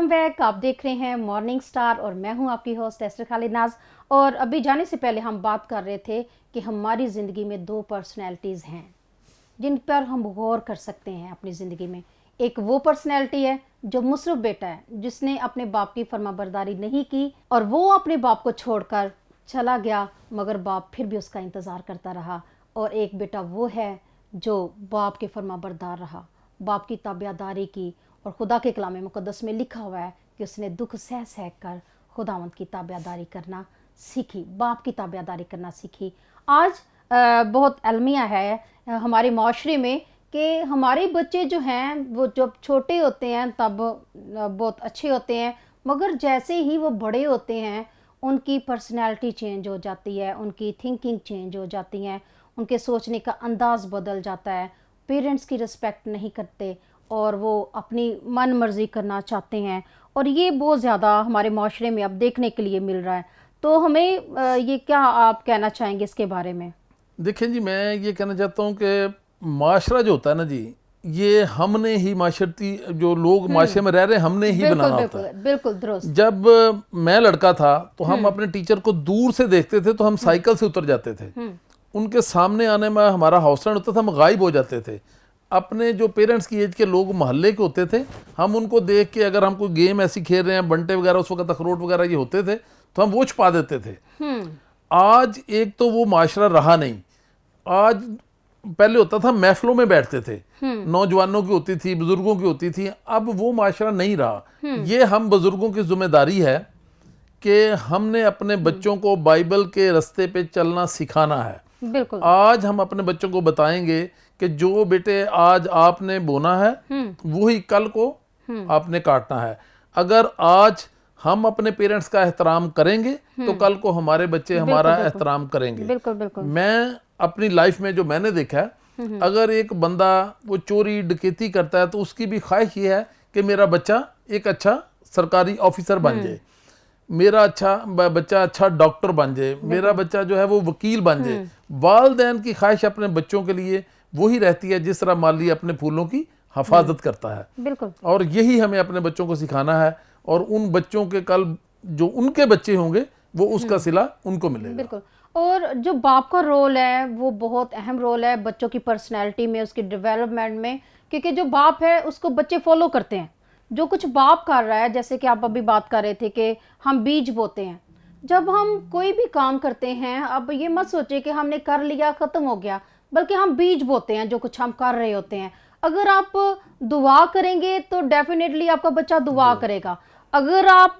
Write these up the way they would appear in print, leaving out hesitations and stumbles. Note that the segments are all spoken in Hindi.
Welcome back. आप देख रहे हैं मॉर्निंग स्टार और मैं हूं आपकी होस्ट एस्टर खालिद नाज। और अभी जाने से पहले हम बात कर रहे थे कि हमारी ज़िंदगी में दो पर्सनैलिटीज़ हैं जिन पर हम गौर कर सकते हैं अपनी ज़िंदगी में। एक वो पर्सनैलिटी है जो मुसरफ बेटा है, जिसने अपने बाप की फरमाबरदारी नहीं की और वो अपने बाप को छोड़कर चला गया, मगर बाप फिर भी उसका इंतज़ार करता रहा। और एक बेटा वो है जो बाप के फरमाबरदार रहा, बाप की ताबियादारी की, और खुदा के कलाम मुक़द्दस में लिखा हुआ है कि उसने दुख सह सह कर खुदावंद की ताबियादारी करना सीखी, बाप की ताबियादारी करना सीखी। आज बहुत अलमिया है हमारे माशरे में कि हमारे बच्चे जो हैं वो जब छोटे होते हैं तब बहुत अच्छे होते हैं, मगर जैसे ही वो बड़े होते हैं उनकी पर्सनैलिटी चेंज हो जाती है, उनकी थिंकिंग चेंज हो जाती हैं, उनके सोचने का अंदाज़ बदल जाता है। पेरेंट्स की रिस्पेक्ट नहीं करते और वो अपनी मन मर्जी करना चाहते हैं, और ये बहुत ज़्यादा हमारे माशरे में अब देखने के लिए मिल रहा है। तो हमें ये क्या आप कहना चाहेंगे इसके बारे में? देखिए जी, मैं ये कहना चाहता हूँ कि माशरा जो होता है ना जी, ये हमने ही माशरती जो लोग माशरे में रह रहे हैं हमने ही बनाना होता है। बिल्कुल दुरुस्त। जब मैं लड़का था तो हम अपने टीचर को दूर से देखते थे तो हम साइकिल से उतर जाते थे, उनके सामने आने में हमारा हौसला होता था, हम गायब हो जाते थे। अपने जो पेरेंट्स की एज के लोग मोहल्ले के होते थे, हम उनको देख के अगर हम कोई गेम ऐसी खेल रहे हैं, बंटे वगैरह उस वक्त अखरोट वगैरह ये होते थे, तो हम वो छुपा देते थे। आज एक तो वो माशरा रहा नहीं। आज पहले होता था महफिलों में बैठते थे, नौजवानों की होती थी, बुजुर्गों की होती थी, अब वो माशरा नहीं रहा। ये हम बुजुर्गों की जिम्मेदारी है कि हमने अपने बच्चों को बाइबल के रास्ते पे चलना सिखाना है। बिल्कुल। आज हम अपने बच्चों को बताएंगे कि जो बेटे आज आपने बोना है वही कल को आपने काटना है। अगर आज हम अपने पेरेंट्स का एहतराम करेंगे तो कल को हमारे बच्चे हमारा एहतराम करेंगे। बिल्कुल बिल्कुल। मैं अपनी लाइफ में जो मैंने देखा है, अगर एक बंदा वो चोरी डकैती करता है तो उसकी भी ख्वाहिश ये है कि मेरा बच्चा एक अच्छा सरकारी ऑफिसर बन जाए, मेरा बच्चा अच्छा डॉक्टर बन जाए, मेरा बच्चा जो है वो वकील बन जाए। वालिदैन की ख्वाहिश अपने बच्चों के लिए वही रहती है जिस तरह माली अपने फूलों की हिफाजत करता है। बिल्कुल। और यही हमें अपने बच्चों को सिखाना है, और उन बच्चों के कल जो उनके बच्चे होंगे वो उसका सिला उनको मिलेगा। बिल्कुल। और जो बाप का रोल है वो बहुत अहम रोल है बच्चों की पर्सनैलिटी में, उसकी डेवलपमेंट में, क्योंकि जो बाप है उसको बच्चे फॉलो करते हैं। जो कुछ बाप कर रहा है, जैसे कि आप अभी बात कर रहे थे कि हम बीज बोते हैं, जब हम कोई भी काम करते हैं, अब ये मत सोचे कि हमने कर लिया ख़त्म हो गया, बल्कि हम बीज बोते हैं जो कुछ हम कर रहे होते हैं। अगर आप दुआ करेंगे तो डेफिनेटली आपका बच्चा दुआ करेगा। अगर आप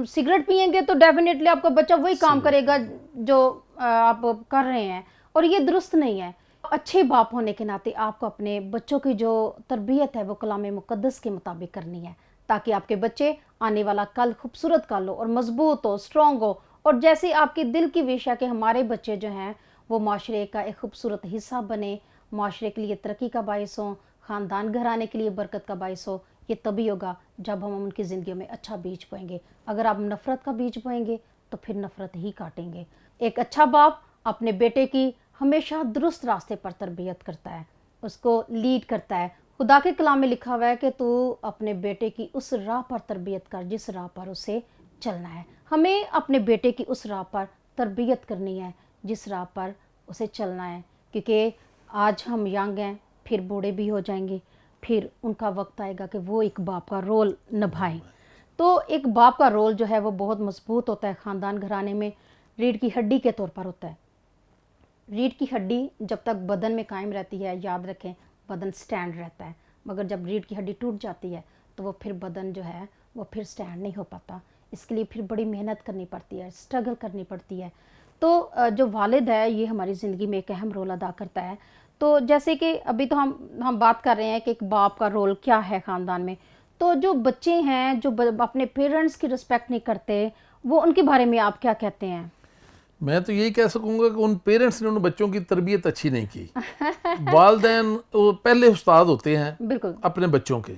सिगरेट पिएंगे तो डेफिनेटली आपका बच्चा वही काम करेगा जो आप कर रहे हैं, और ये दुरुस्त नहीं है। अच्छे बाप होने के नाते आपको अपने बच्चों की जो तरबियत है वो कलाम मुक़द्दस के मुताबिक करनी है, ताकि आपके बच्चे आने वाला कल खूबसूरत कल हो और मजबूत हो, स्ट्रॉन्ग हो। और जैसे आपके दिल की विश है कि हमारे बच्चे जो हैं वो माशरे का एक खूबसूरत हिस्सा बने, माशरे के लिए तरक्की का बाइस हो, ख़ानदान घराने के लिए बरकत का बाइस हो, ये तभी होगा जब हम उनकी ज़िंदगी में अच्छा बीज बोएंगे। अगर आप नफ़रत का बीज बोएंगे तो फिर नफ़रत ही काटेंगे। एक अच्छा बाप अपने बेटे की हमेशा दुरुस्त रास्ते पर तरबियत करता है, उसको लीड करता है। खुदा के कलाम में लिखा हुआ है कि तू अपने बेटे की उस राह पर तरबियत कर जिस राह पर उसे चलना है। हमें अपने बेटे की उस राह पर तरबियत करनी है जिस राह पर उसे चलना है, क्योंकि आज हम यंग हैं, फिर बूढ़े भी हो जाएंगे, फिर उनका वक्त आएगा कि वो एक बाप का रोल निभाएं। तो एक बाप का रोल जो है वो बहुत मजबूत होता है। ख़ानदान घराने में रीढ़ की हड्डी के तौर पर होता है। रीढ़ की हड्डी जब तक बदन में कायम रहती है, याद रखें, बदन स्टैंड रहता है, मगर जब रीढ़ की हड्डी टूट जाती है तो वो फिर बदन जो है वो फिर स्टैंड नहीं हो पाता। इसके लिए फिर बड़ी मेहनत करनी पड़ती है, स्ट्रगल करनी पड़ती है। तो जो वालिद है ये हमारी ज़िंदगी में एक अहम रोल अदा करता है। तो जैसे कि अभी तो हम बात कर रहे हैं कि एक बाप का रोल क्या है ख़ानदान में, तो जो बच्चे हैं जो अपने पेरेंट्स की रिस्पेक्ट नहीं करते, वो उनके बारे में आप क्या कहते हैं? मैं तो यही कह सकूंगा कि उन पेरेंट्स ने उन बच्चों की तरबियत अच्छी नहीं की। वालिदैन पहले उस्ताद होते हैं बिल्कुल अपने बच्चों के।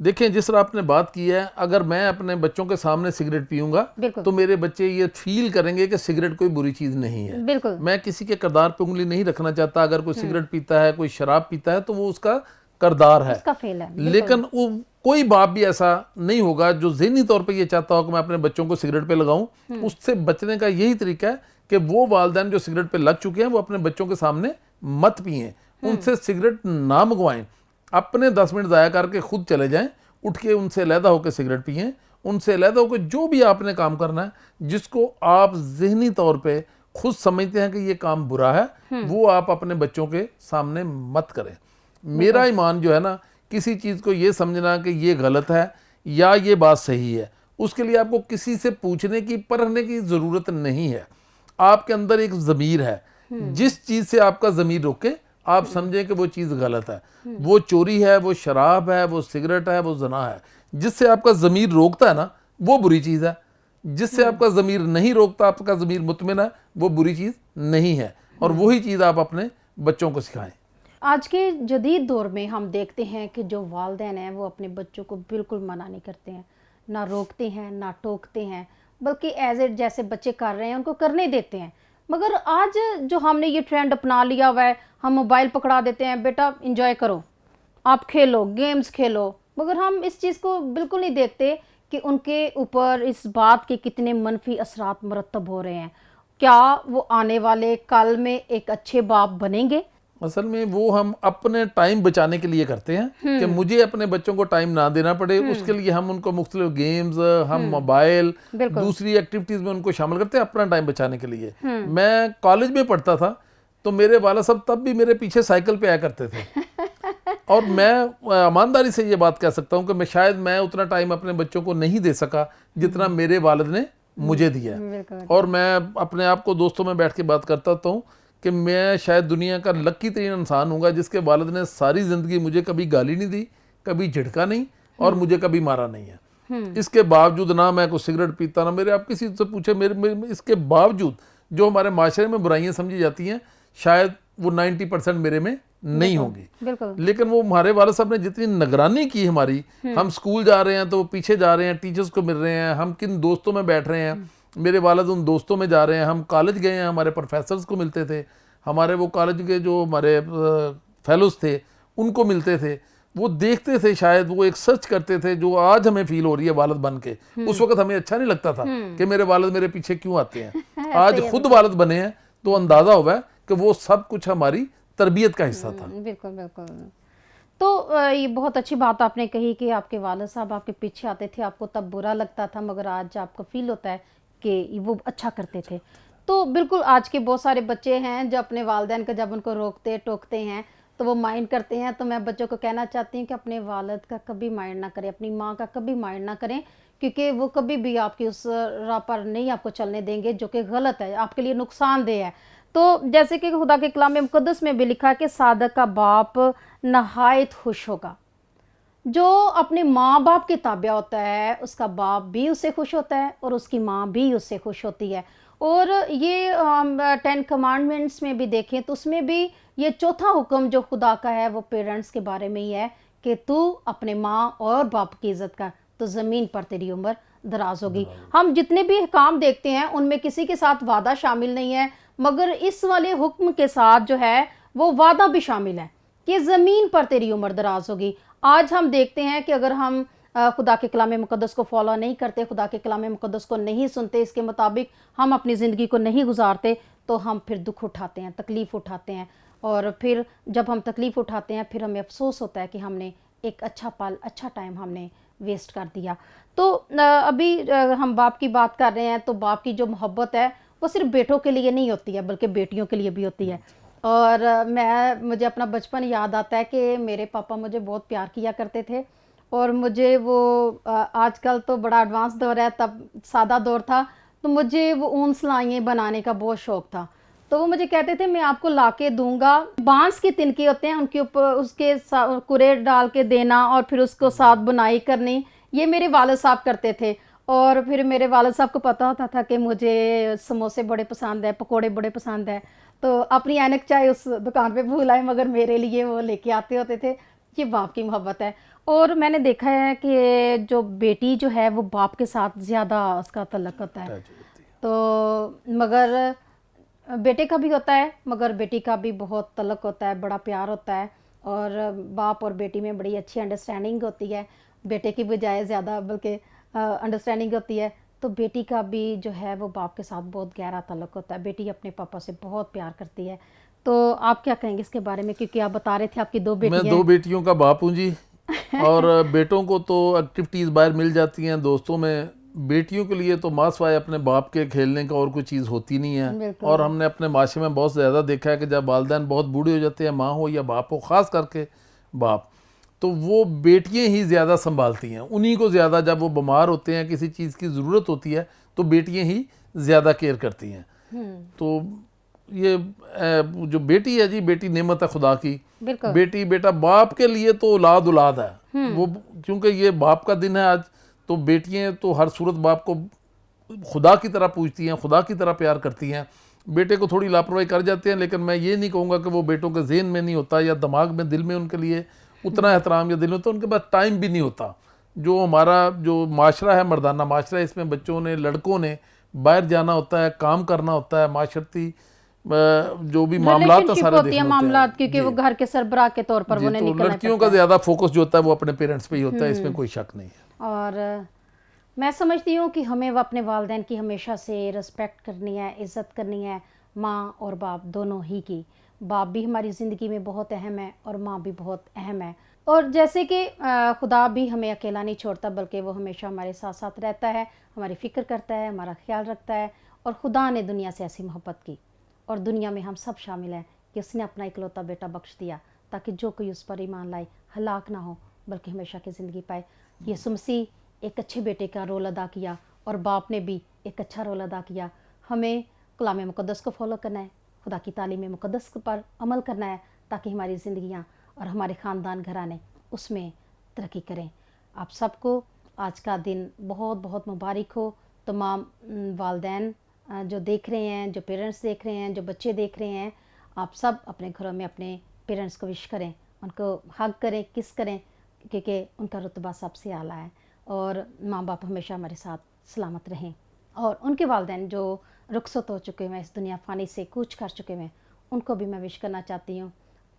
देखें, जिस तरह आपने बात की है, अगर मैं अपने बच्चों के सामने सिगरेट पीऊंगा तो मेरे बच्चे ये फील करेंगे कि सिगरेट कोई बुरी चीज़ नहीं है। बिल्कुल। मैं किसी के किरदार पे उंगली नहीं रखना चाहता। अगर कोई सिगरेट पीता है, कोई शराब पीता है, तो वो उसका किरदार है, उसका फेल है। लेकिन वो कोई बाप भी ऐसा नहीं होगा जो ज़हनी तौर पे ये चाहता हो कि मैं अपने बच्चों को सिगरेट पे लगाऊं। उससे बचने का यही तरीका है कि वो वालिदैन जो सिगरेट पे लग चुके हैं वो अपने बच्चों के सामने मत पिएं, उनसे सिगरेट ना मंगवाएं, अपने 10 मिनट ज़ाया करके खुद चले जाएं, उठ के उनसे अलहदा होकर सिगरेट पिएं, उनसे अलहदा होकर जो भी आपने काम करना है जिसको आप ज़हनी तौर पे खुद समझते हैं कि ये काम बुरा है, वो आप अपने बच्चों के सामने मत करें। मेरा ईमान जो है ना, किसी चीज़ को ये समझना कि ये गलत है या ये बात सही है, उसके लिए आपको किसी से पूछने की परखने की ज़रूरत नहीं है। आपके अंदर एक ज़मीर है, जिस चीज़ से आपका ज़मीर रोके आप समझें कि वो चीज़ गलत है, वो चोरी है, वो शराब है, वो सिगरेट है, वो जना है। जिससे आपका ज़मीर रोकता है ना, वो बुरी चीज़ है। जिससे आपका ज़मीर नहीं रोकता, आपका ज़मीर मुतमिन है, वो बुरी चीज़ नहीं है। और वही चीज़ आप अपने बच्चों को सिखाएं। आज के जदीद दौर में हम देखते हैं कि जो वालिदैन हैं वो अपने बच्चों को बिल्कुल मना नहीं करते हैं, ना रोकते हैं ना टोकते हैं, बल्कि एज इट जैसे बच्चे कर रहे हैं उनको करने देते हैं। मगर आज जो हमने ये ट्रेंड अपना लिया हुआ है, हम मोबाइल पकड़ा देते हैं, बेटा इंजॉय करो, आप खेलो, गेम्स खेलो, मगर हम इस चीज़ को बिल्कुल नहीं देखते कि उनके ऊपर इस बात के कितने मनफी असरात मरतब हो रहे हैं। क्या वो आने वाले कल में एक अच्छे बाप बनेंगे? असल में वो हम अपने टाइम बचाने के लिए करते हैं कि मुझे अपने बच्चों को टाइम ना देना पड़े, उसके लिए हम उनको मुख्तलिफ गेम्स, हम मोबाइल, दूसरी एक्टिविटीज़ में उनको शामिल करते हैं अपना टाइम बचाने के लिए। मैं कॉलेज में पढ़ता था तो मेरे वाला साहब तब भी मेरे पीछे साइकिल पे आया करते थे और मैं ईमानदारी से ये बात कह सकता हूँ कि शायद मैं उतना टाइम अपने बच्चों को नहीं दे सका जितना मेरे वालिद ने मुझे दिया। और मैं अपने आप को दोस्तों में बैठ के बात करता हूँ कि मैं शायद दुनिया का लकी तरीन इंसान हूँगा जिसके वालिद ने सारी ज़िंदगी मुझे कभी गाली नहीं दी, कभी झिड़का नहीं और मुझे कभी मारा नहीं है। इसके बावजूद ना मैं कोई सिगरेट पीता, ना मेरे, आप किसी से पूछे मेरे इसके बावजूद जो हमारे माशरे में बुराइयां समझी जाती हैं शायद वो 90% मेरे में नहीं होगी। लेकिन वो हमारे वालिद साहब ने जितनी निगरानी की हमारी, हम स्कूल जा रहे हैं तो वो पीछे जा रहे हैं, टीचर्स को मिल रहे हैं, हम किन दोस्तों में बैठ रहे हैं, मेरे वालिद उन दोस्तों में जा रहे हैं, हम कॉलेज गए हैं, हमारे प्रोफेसर्स को मिलते थे, हमारे वो कॉलेज के जो हमारे फेलोज थे उनको मिलते थे, वो देखते थे, शायद वो एक सर्च करते थे जो आज हमें फील हो रही है वालिद बन के। उस वक्त हमें अच्छा नहीं लगता था कि मेरे वालिद मेरे पीछे क्यों आते हैं। आज खुद वालिद बने हैं तो अंदाज़ा हुआ है कि वो सब कुछ हमारी तरबियत का हिस्सा था। बिल्कुल बिल्कुल। तो ये बहुत अच्छी बात आपने कही कि आपके वालिद साहब आपके पीछे आते थे, आपको तब बुरा लगता था मगर आज आपको फील होता है कि वो अच्छा करते थे। तो बिल्कुल आज के बहुत सारे बच्चे हैं जो अपने वालिदैन का जब उनको रोकते टोकते हैं तो वो माइंड करते हैं। तो मैं बच्चों को कहना चाहती हूँ कि अपने वालिद का कभी माइंड ना करें, अपनी माँ का कभी माइंड ना करें, क्योंकि वो कभी भी आपकी उस राह पर नहीं आपको चलने देंगे जो कि गलत है, आपके लिए नुकसानदेह है। तो जैसे कि खुदा के कलाम मुक़द्दस में भी लिखा है कि सादक का बाप नहायत खुश होगा। जो अपने माँ बाप के ताबिया होता है उसका बाप भी उससे खुश होता है और उसकी माँ भी उससे खुश होती है। और ये 10 कमांडमेंट्स में भी देखें तो उसमें भी ये चौथा हुक्म जो खुदा का है वो पेरेंट्स के बारे में ही है कि तू अपने माँ और बाप की इज़्ज़त कर तो ज़मीन पर तेरी उम्र दराज होगी। हम जितने भी काम देखते हैं उनमें किसी के साथ वादा शामिल नहीं है, मगर इस वाले हुक्म के साथ जो है वो वादा भी शामिल है कि ज़मीन पर तेरी उम्र दराज होगी। आज हम देखते हैं कि अगर हम खुदा के कलाम मुक़द्दस को फॉलो नहीं करते, खुदा के कलाम मुक़द्दस को नहीं सुनते, इसके मुताबिक हम अपनी ज़िंदगी को नहीं गुजारते तो हम फिर दुख उठाते हैं, तकलीफ़ उठाते हैं। और फिर जब हम तकलीफ़ उठाते हैं फिर हमें अफसोस होता है कि हमने एक अच्छा पल, अच्छा टाइम हमने वेस्ट कर दिया। तो अभी हम बाप की बात कर रहे हैं तो बाप की जो मोहब्बत है वो सिर्फ बेटों के लिए नहीं होती है बल्कि बेटियों के लिए भी होती है। और मुझे अपना बचपन याद आता है कि मेरे पापा मुझे बहुत प्यार किया करते थे और मुझे वो आजकल तो बड़ा एडवांस दौर है, तब सादा दौर था, तो मुझे वो ऊन सिलाइयाँ बनाने का बहुत शौक़ था। तो वो मुझे कहते थे मैं आपको ला के दूँगा, बांस की तिनके होते हैं उनके ऊपर उसके कुरे डाल के देना और फिर उसको साथ बुनाई करनी, ये मेरे वालिद साहब करते थे। और फिर मेरे वालिद साहब को पता होता था कि मुझे समोसे बड़े पसंद है, पकोड़े बड़े पसंद है, तो अपनी ऐनक चाहे उस दुकान पे भूल आए मगर मेरे लिए वो लेके आते होते थे। ये बाप की मोहब्बत है। और मैंने देखा है कि जो बेटी जो है वो बाप के साथ ज़्यादा उसका तल्लुक़ होता है, तो मगर बेटे का भी होता है मगर बेटी का भी बहुत तल्लुक़ होता है, बड़ा प्यार होता है और बाप और बेटी में बड़ी अच्छी अंडरस्टैंडिंग होती है। बेटे की बजाय ज़्यादा बल्कि अंडरस्टैंडिंग होती है, तो बेटी का भी जो है वो बाप के साथ बहुत गहरा ताल्लुक होता है। बेटी अपने पापा से बहुत प्यार करती है। तो आप क्या कहेंगे इसके बारे में, क्योंकि आप बता रहे थे आपकी 2 मैं बेटियां 2 बेटियों का बाप हूँ जी। और बेटों को तो एक्टिविटीज़ बाहर मिल जाती हैं दोस्तों में। बेटियों के लिए तो माँ सिवाय अपने बाप के खेलने का और कोई चीज़ होती नहीं है। बिल्कुल और हमने अपने माशरे में बहुत ज़्यादा देखा है कि जब वालिदैन बहुत बूढ़े हो जाते हैं, माँ हो या बाप हो, ख़ास करके बाप, तो वो बेटियां ही ज़्यादा संभालती हैं उन्हीं को ज़्यादा। जब वो बीमार होते हैं, किसी चीज़ की ज़रूरत होती है, तो बेटियां ही ज़्यादा केयर करती हैं। तो ये जो बेटी है जी, बेटी नेमत है खुदा की। बिल्कुल बेटी बेटा बाप के लिए तो औलाद औलाद है वो, क्योंकि ये बाप का दिन है आज। तो बेटियां तो हर सूरत बाप को खुदा की तरह पूजती हैं, खुदा की तरह प्यार करती हैं। बेटे को थोड़ी लापरवाही कर जाते हैं, लेकिन मैं ये नहीं कहूँगा कि वो बेटों के ज़हन में नहीं होता या दिमाग में, दिल में उनके लिए उतना एहतराम या दिल में, तो उनके पास टाइम भी नहीं होता। जो हमारा जो माशरा है, मर्दाना माशरा है, इसमें बच्चों ने, लड़कों ने बाहर जाना होता है, काम करना होता है, माशरती जो भी मामलात हैं रिलेशनशिप सारे होती देखने है, होते मामलात, हैं क्योंकि जी। वो घर के सरबराह के तौर पर जी, उन्हें तो निकलना लड़कियों पड़ता का है। ज़्यादा फोकस जो होता है वो अपने पेरेंट्स पे ही होता है, इसमें कोई शक नहीं है। और मैं समझती हूँ कि हमें वो अपने वालिदैन की हमेशा से रिस्पेक्ट करनी है, इज़्ज़त करनी है, माँ और बाप दोनों ही की। बाप भी हमारी ज़िंदगी में बहुत अहम है और माँ भी बहुत अहम है। और जैसे कि खुदा भी हमें अकेला नहीं छोड़ता, बल्कि वो हमेशा हमारे साथ साथ रहता है, हमारी फ़िक्र करता है, हमारा ख्याल रखता है। और खुदा ने दुनिया से ऐसी मोहब्बत की, और दुनिया में हम सब शामिल हैं, कि उसने अपना इकलौता बेटा बख्श दिया, ताकि जो कोई उस पर ईमान लाए हलाक ना हो, बल्कि हमेशा की ज़िंदगी पाए। यीशु मसीह एक अच्छे बेटे का रोल अदा किया, और बाप ने भी एक अच्छा रोल अदा किया। हमें कलाम मुक़द्दस को फॉलो करना है, खुदा की तालीम मुक़द्दस पर अमल करना है, ताकि हमारी ज़िंदगियाँ और हमारे ख़ानदान घराने उसमें तरक्की करें। आप सबको आज का दिन बहुत बहुत मुबारक हो। तमाम वालिदैन जो देख रहे हैं, जो पेरेंट्स देख रहे हैं, जो बच्चे देख रहे हैं, आप सब अपने घरों में अपने पेरेंट्स को विश करें, उनको हग करें, किस करें, क्योंकि उनका रुतबा सबसे आला है। और माँ बाप हमेशा हमारे साथ सलामत रहें। और उनके वालिदैन जो रुखसत हो चुके हैं, इस दुनिया फ़ानी से कूच कर चुके हैं, उनको भी मैं विश करना चाहती हूँ।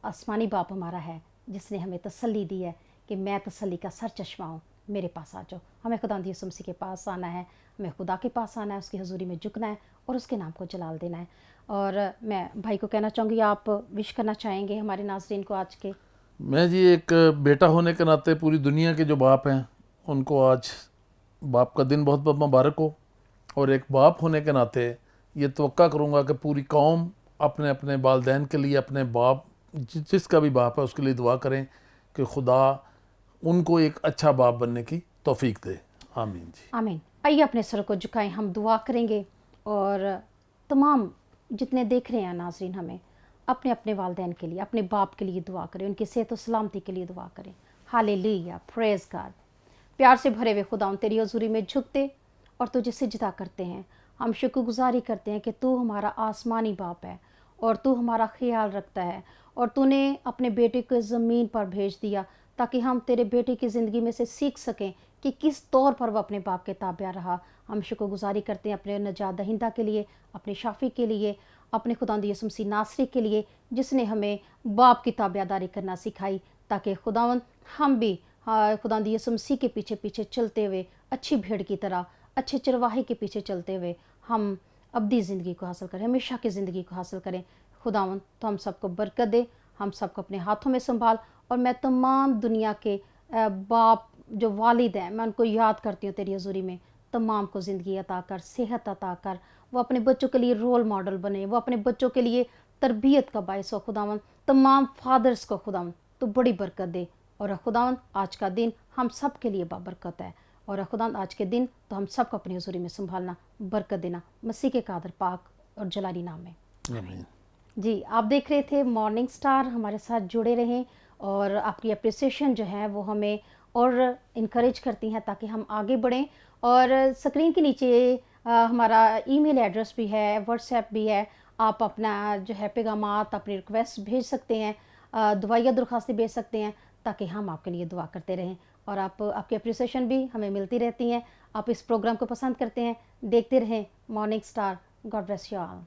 आसमानी बाप हमारा है, जिसने हमें तसल्ली दी है कि मैं तसल्ली का सर चश्मा हूँ, मेरे पास आ जाओ। हमें खुदावंद यीशु मसीह के पास आना है, हमें खुदा के पास आना है, उसकी हजूरी में झुकना है और उसके नाम को जलाल देना है। और मैं भाई को कहना चाहूँगी, आप विश करना चाहेंगे हमारे नाज़रीन को आज के? मैं जी एक बेटा होने के नाते पूरी दुनिया के जो बाप हैं उनको आज बाप का दिन बहुत बहुत मुबारक हो। और एक बाप होने के नाते ये तवक्का करूँगा कि पूरी कौम अपने अपने वालिदैन के लिए, अपने बाप जिसका भी बाप है उसके लिए दुआ करें कि खुदा उनको एक अच्छा बाप बनने की तौफीक दे। आमीन जी, आमीन। आइए अपने सर को झुकाएं, हम दुआ करेंगे। और तमाम जितने देख रहे हैं नाज़रीन, हमें अपने अपने वालिदैन के लिए, अपने बाप के लिए दुआ करें, उनकी सेहत और सलामती के लिए दुआ करें। Hallelujah, praise God. प्यार से भरे हुए खुदा तेरी हजूरी में झुकते और तुझे सिजदा करते हैं। हम शुक्रगुजारी करते हैं कि तू हमारा आसमानी बाप है और तू हमारा ख्याल रखता है, और तूने अपने बेटे को ज़मीन पर भेज दिया ताकि हम तेरे बेटे की ज़िंदगी में से सीख सकें कि किस तौर पर वह अपने बाप के ताबिया रहा। हम शुक्रगुजारी करते हैं अपने नजात दहिंदा के लिए, अपने शाफ़ी के लिए, अपने खुदावंद यीशु मसीह नासरी के लिए, जिसने हमें बाप की ताबियादारी करना सिखाई, ताकि खुदावंद हम भी खुदावंद यीशु मसीह के पीछे पीछे चलते हुए, अच्छी भेड़ की तरह, अच्छे चरवाहे के पीछे चलते हुए हम अब्दी ज़िंदगी को हासिल करें, हमेशा की ज़िंदगी को हासिल करें। खुदावंद तो हम सबको बरकत दे, हम सबको अपने हाथों में संभाल। और मैं तमाम दुनिया के बाप जो वालिद हैं, मैं उनको याद करती हूँ तेरी हजूरी में। तमाम को ज़िंदगी अता कर, सेहत अता कर, वो अपने बच्चों के लिए रोल मॉडल बने, वो अपने बच्चों के लिए तरबियत का बायस हो। खुदावंद तमाम फादर्स को खुदावंद तो बड़ी बरकत दे। और खुदावंद आज का दिन हम सब के लिए बाबरकत है। और खुदावंद आज के दिन तो हम सबको अपनी हजूरी में संभालना, बरकत देना, मसीह के कादर पाक और जलाली नाम में। आमीन। जी, आप देख रहे थे मॉर्निंग स्टार, हमारे साथ जुड़े रहें। और आपकी अप्रिसिएशन जो है वो हमें और इनकरेज करती हैं ताकि हम आगे बढ़ें। और स्क्रीन के नीचे हमारा ईमेल एड्रेस भी है, व्हाट्सएप भी है। आप अपना जो है पैगामात, अपनी रिक्वेस्ट भेज सकते हैं, दुआया दरख्वास्तें भेज सकते हैं, ताकि हम आपके लिए दुआ करते रहें। और आपकी अप्रिसिएशन भी हमें मिलती रहती हैं। आप इस प्रोग्राम को पसंद करते हैं, देखते रहें morning star. God bless you all.